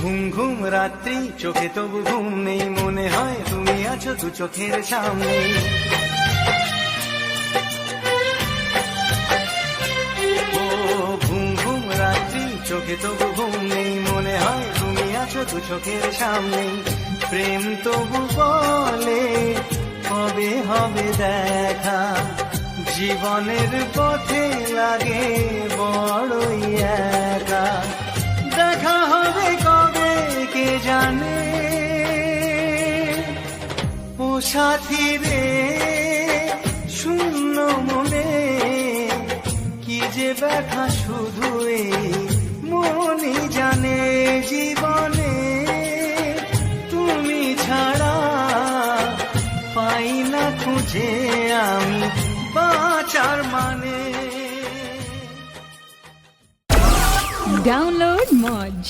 ঘুম ঘুম রাত্রি চোখে তবু ঘুম নেই, মনে হয় তুমি আছো দু চোখের সামনে। ও ঘুম ঘুম রাত্রি চোখে তবু ঘুম নেই, মনে হয় তুমি আছো দু চোখের সামনে। প্রেম তবু বলে কবে হবে দেখা, জীবনের পথে লাগে বড়ই একা। দেখা হবে কবে কে জানে, ও সাথী রে শূন্য মনে কি যে ব্যথা শুধু এই মনই জানে। জীবনে তুমি ছাড়া পাই না খুঁজে আমি বাঁচার মানে। Download Moj.